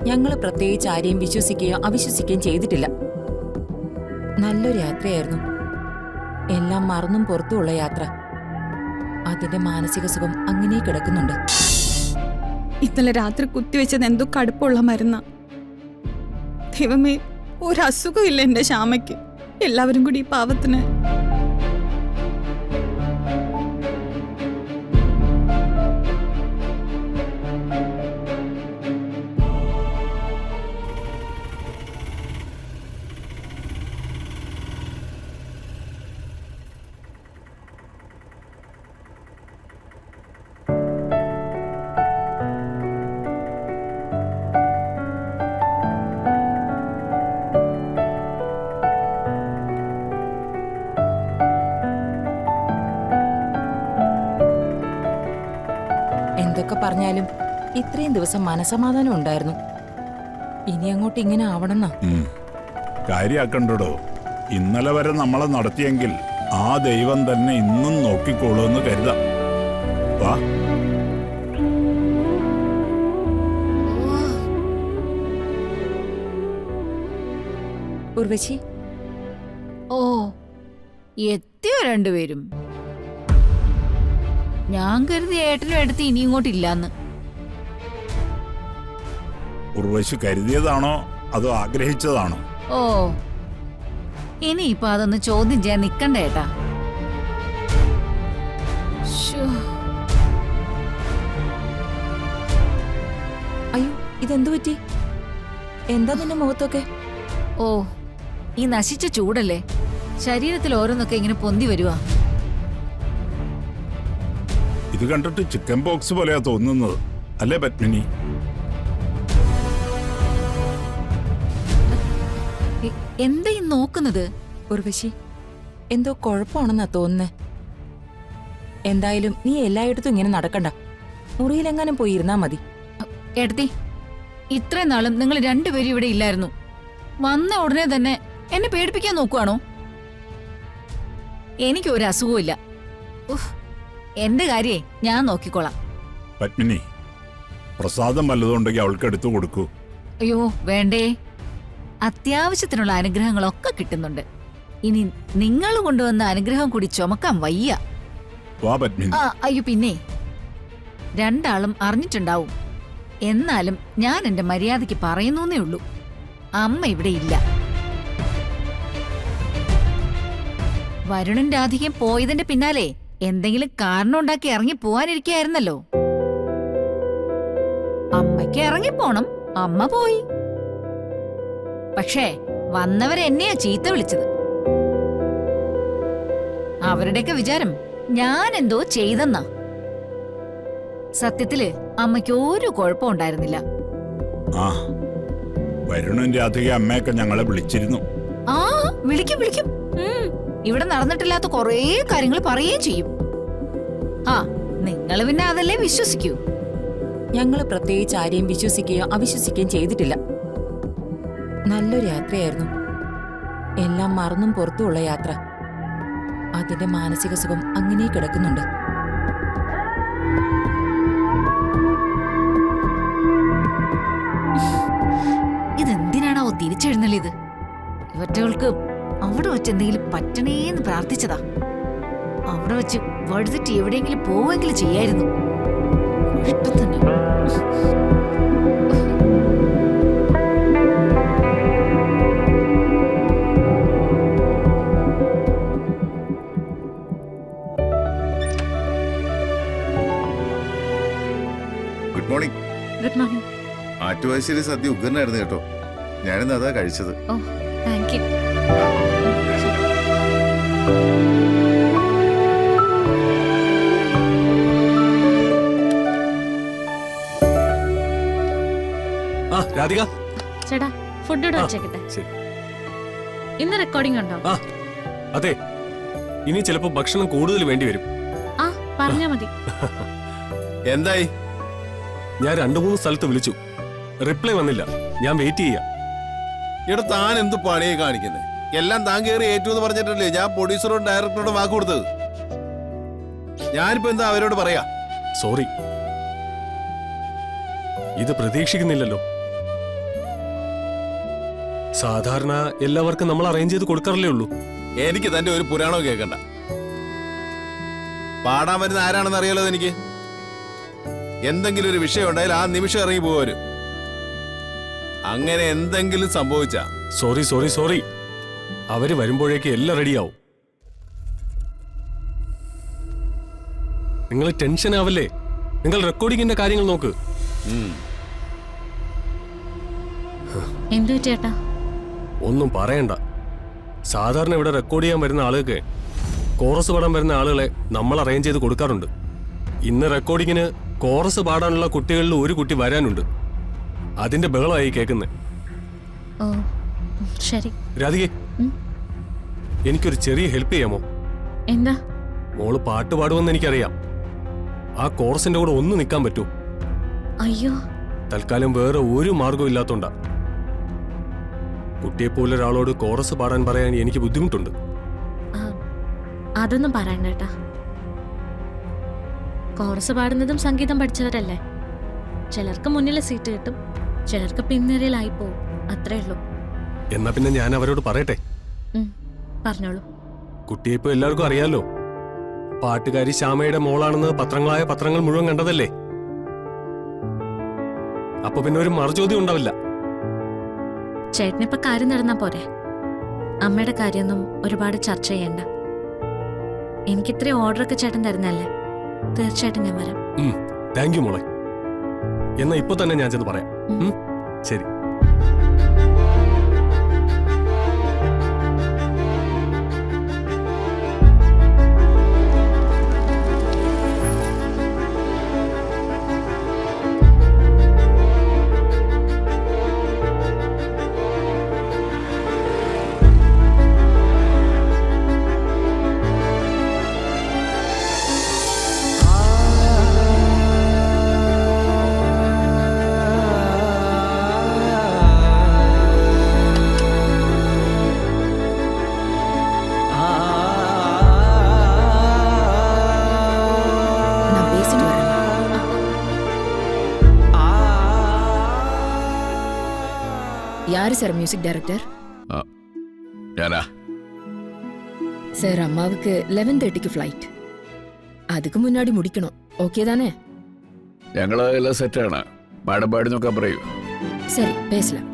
ഞങ്ങൾ പ്രത്യേകിച്ച് ആരെയും വിശ്വസിക്കുകയോ അവിശ്വസിക്കുകയും ചെയ്തിട്ടില്ല. നല്ലൊരു യാത്രയായിരുന്നു. എല്ലാം മറന്നും പുറത്തുമുള്ള യാത്ര. അതിന്റെ മാനസിക സുഖം അങ്ങനെ കിടക്കുന്നുണ്ട്. ഇന്നലെ രാത്രി കുത്തിവെച്ചത് എന്തോ കടുപ്പമുള്ള മരുന്ന. ദൈവമേ, ഒരസുഖമില്ല എന്റെ ശ്യാമയ്ക്ക്. എല്ലാവരും കൂടി ഈ പാവത്തിന്. എന്തൊക്കെ പറഞ്ഞാലും ഇത്രയും ദിവസം മനസമാധാനം ഉണ്ടായിരുന്നു. ഇനി അങ്ങോട്ട് ഇങ്ങനെ ആവണമെന്നാ. കാര്യാക്കണ്ടോ. ഇന്നലെ വരെ നമ്മളെ നടത്തിയെങ്കിൽ ആ ദൈവം തന്നെ ഇന്നും നോക്കിക്കോളൂന്ന് കരുതാം. വാ. ഉർവശി, ഓ, എത്തിയോ രണ്ടുപേരും? ഞാൻ കരുതി ഏട്ടനും എടുത്ത് ഇനി ഇങ്ങോട്ടില്ലാന്ന്. ഉർവശി കരുതിയതാണോ അതോ ആഗ്രഹിച്ചതാണോ? ഓ, ഇനിയിപ്പൊ അതൊന്ന് ചോദ്യം ചെയ്യാൻ നിക്കണ്ട ഏട്ടാ. ശ്ശോ. അയ്യോ, ഇതെന്തു പറ്റി? എന്താ നിന്റെ മുഖത്തൊക്കെ? ഓ, ഈ നശിച്ച ചൂടല്ലേ, ശരീരത്തിൽ ഓരോന്നൊക്കെ ഇങ്ങനെ പൊന്തി വരുവാ. ഇത് കണ്ടിട്ട് ചിക്കൻ ബോക്സ് പോലെയാ തോന്നുന്നത്, അല്ലേ പത്മിനി? എന്താ ഈ നോക്കുന്നത്? ഉർവശി, എന്തോ കുഴപ്പമാണെന്നാ തോന്നുന്നേ. എന്തായാലും നീ എല്ലായിടത്തും ഇങ്ങനെ നടക്കണ്ട. മുറിയിലെങ്ങാനും പോയി ഇരുന്നാ മതി. ഏട്ടത്തി, ഇത്രയും നാളും നിങ്ങൾ രണ്ടുപേരും ഇവിടെ ഇല്ലായിരുന്നു. വന്ന ഉടനെ തന്നെ എന്നെ പേടിപ്പിക്കാൻ നോക്കുവാണോ? എനിക്കൊരു അസുഖമില്ല. എന്റെ കാര്യേ ഞാൻ നോക്കിക്കോളാം. പത്മിനി, പ്രസാദം വല്ലതുണ്ടെങ്കിൽ അവൾക്ക് എടുത്തു കൊടുക്കൂ. അയ്യോ വേണ്ടേ, അത്യാവശ്യത്തിനുള്ള അനുഗ്രഹങ്ങളൊക്കെ കിട്ടുന്നുണ്ട്. ഇനി നിങ്ങൾ കൊണ്ടുവന്ന അനുഗ്രഹം കൂടി ചുമക്കാൻ വയ്യ. വാ പത്മിനി. അയ്യോ പിന്നെ, രണ്ടാളും അറിഞ്ഞിട്ടുണ്ടാവും. എന്നാലും ഞാൻ എന്റെ മര്യാദയ്ക്ക് പറയുന്നേ ഉള്ളൂ. അമ്മ ഇവിടെ ഇല്ല. വരുണൻ രാധികയും പോയതിന്റെ പിന്നാലെ എന്തെങ്കിലും കാരണം ഉണ്ടാക്കി ഇറങ്ങി പോവാനിരിക്കായിരുന്നല്ലോ. അമ്മയ്ക്ക് ഇറങ്ങിപ്പോണം, അമ്മ പോയി. പക്ഷേ വന്നവരെ എന്നെയാ ചീത്ത വിളിച്ചത്. അവരുടെയൊക്കെ വിചാരം ഞാൻ എന്തോ ചെയ്തെന്നാ. സത്യത്തില് അമ്മയ്ക്ക് ഒരു കുഴപ്പമുണ്ടായിരുന്നില്ല. ആ, വരുണൻ രാധിക അമ്മയൊക്കെ ഞങ്ങളെ വിളിച്ചിരുന്നു. ആ, വിളിക്കും വിളിക്കും. ഇവിടെ നടന്നിട്ടില്ലാത്ത കൊറേ കാര്യങ്ങൾ പറയുകയും ചെയ്യും. ആ, നിങ്ങൾ പിന്നെ അതല്ലേ വിശ്വസിക്കൂ. ഞങ്ങൾ പ്രത്യേകിച്ച് ആരെയും വിശ്വസിക്കുകയോ അവിശ്വസിക്കുകയും ചെയ്തിട്ടില്ല. നല്ലൊരു യാത്രയായിരുന്നു. എല്ലാം മറന്നും പുറത്തുമുള്ള യാത്ര. അതിന്റെ മാനസിക സുഖം അങ്ങനെ കിടക്കുന്നുണ്ട്. ഇതെന്തിനാണാവോ തിരിച്ചെഴുന്നള്ളിയത്? ഇവറ്റകൾക്ക് അവിടെ വെച്ച് എന്തെങ്കിലും പറ്റണേന്ന് പ്രാർത്ഥിച്ചതാ. അവിടെ വെച്ച് വഴുതിട്ട് എവിടെയെങ്കിലും പോവെങ്കിലും ചെയ്യായിരുന്നു. ഇഷ്ടം തന്നെ. Good morning. Good morning. Attuvassery sadya ഉഗ്രനായിരുന്നു കേട്ടോ. ഞാനിന്ന് അതാ കഴിച്ചത്. ഓ, താങ്ക് യു. രാധിക ചേട്ടാ, ഫുഡ് ഇവിടെ വെച്ചേക്കട്ടെ. ഇന്ന് റെക്കോർഡിംഗ് ഉണ്ടോ? അതെ, ഇനി ചിലപ്പോ ഭക്ഷണം കൂടുതൽ വേണ്ടി വരും. ആ, പറഞ്ഞാ മതി. എന്തായി? ഞാൻ 2-3 സ്ഥലത്ത് വിളിച്ചു, റിപ്ലൈ വന്നില്ല. ഞാൻ വെയിറ്റ് ചെയ്യാം. ഇവിടെ താൻ എന്ത് പണിയെ കാണിക്കുന്നത്? എല്ലാം താൻ കയറി ഏറ്റു എന്ന് പറഞ്ഞിട്ടല്ലേ ഞാൻ പ്രൊഡ്യൂസറോടും ഡയറക്ടറോടും വാക്ക് കൊടുത്തത്. ഞാനിപ്പോ എന്താ അവരോട് പറയാ? സോറി, ഇത് പ്രതീക്ഷിക്കുന്നില്ലല്ലോ. സാധാരണ എല്ലാവർക്കും നമ്മൾ അറേഞ്ച് ചെയ്ത് കൊടുക്കാറല്ലേ ഉള്ളൂ. എനിക്ക് തന്റെ ഒരു പുരാണവും കേൾക്കണ്ട. പാടാൻ വരുന്ന ആരാണെന്ന് അറിയാലോ എനിക്ക്. എന്തെങ്കിലും ഒരു വിഷയം ഉണ്ടായാൽ ആ നിമിഷം ഇറങ്ങി പോവര്. അങ്ങനെ എന്തെങ്കിലും സംഭവിച്ചാ സോറി സോറി സോറി, അവര് വരുമ്പോഴേക്ക് എല്ലാം റെഡിയാവും. നിങ്ങൾ ടെൻഷൻ ആവല്ലേ. നിങ്ങൾ റെക്കോർഡിങ്ങിന്റെ കാര്യങ്ങൾ നോക്ക്. എന്തു ചേട്ടാ? ഒന്നും പറയണ്ട. സാധാരണ ഇവിടെ റെക്കോർഡ് ചെയ്യാൻ വരുന്ന ആളുകൾക്ക് കോറസ് പാടാൻ വരുന്ന ആളുകളെ നമ്മൾ അറേഞ്ച് ചെയ്ത് കൊടുക്കാറുണ്ട്. ഇന്ന് റെക്കോർഡിങ്ങിന് കോറസ് പാടാനുള്ള കുട്ടികളിൽ ഒരു കുട്ടി വരാനുണ്ട്. അതിന്റെ ബഹളമായി കേൾക്കുന്നത്. ഓ ശരി. രാധികെ, എനിക്കൊരു ചെറിയ ഹെൽപ്പ് ചെയ്യാമോ? എന്താ? മോള് പാട്ട് പാടുമെന്ന് എനിക്കറിയാം. ആ കോറസിന്റെ കൂടെ ഒന്ന് നിൽക്കാൻ പറ്റൂ? അയ്യോ, തൽക്കാലം വേറെ ഒരു മാർഗവും ഇല്ലാത്തോണ്ടാ. കുട്ടിയെപ്പോലെ ഒരാളോട് കോറസ് പാടാൻ പറയാൻ എനിക്ക് ബുദ്ധിമുട്ടുണ്ട്. അതൊന്നും പറയണ്ട കേട്ടാ. കോറസ് പാടുന്നതും സംഗീതം പഠിച്ചവരല്ലേ. ചിലർക്ക് മുന്നിൽ സീറ്റ് കിട്ടും, ചിലർക്ക് പിൻനിരയിലായി പോവും. അത്രേ ഉള്ളൂ. എന്നാ പിന്നെ ഞാൻ അവരോട് പറയട്ടെ? പറഞ്ഞോളൂ. കുട്ടിയെപ്പോ എല്ലാവർക്കും അറിയാലോ. പാട്ടുകാരി ശ്യാമയുടെ മോളാണെന്ന് പത്രങ്ങൾ മുഴുവൻ കണ്ടതല്ലേ. അപ്പൊ പിന്നെ ഒരു മറുചോദ്യം ഉണ്ടാവില്ല. ചേട്ടനിപ്പോ കാര്യം നടന്നാ പോരെ. അമ്മയുടെ കാര്യമൊന്നും ഒരുപാട് ചർച്ച ചെയ്യണ്ട. എനിക്കിത്രയും ഓർഡറൊക്കെ ചേട്ടൻ തരുന്നല്ലേ. തീർച്ചയായിട്ടും ഞാൻ വരാം. താങ്ക് യു മോളെ. എന്നാ ഇപ്പൊ തന്നെ ഞാൻ ചെന്ന് പറയാം. ശരി. யாரு சார் மியூசிக் டைரக்டர்? ഞാനാ. சார் அம்மாவுக்கு 11:30க்கு ஃப்ளைட். அதுக்கு முன்னாடி முடிக்கணும். ஓகே தானே? ഞങ്ങളെല്ലാം സെറ്റാണ്. മാഡം പാടി നോക്കാൻ പറയൂ. சரி பேசலாம்.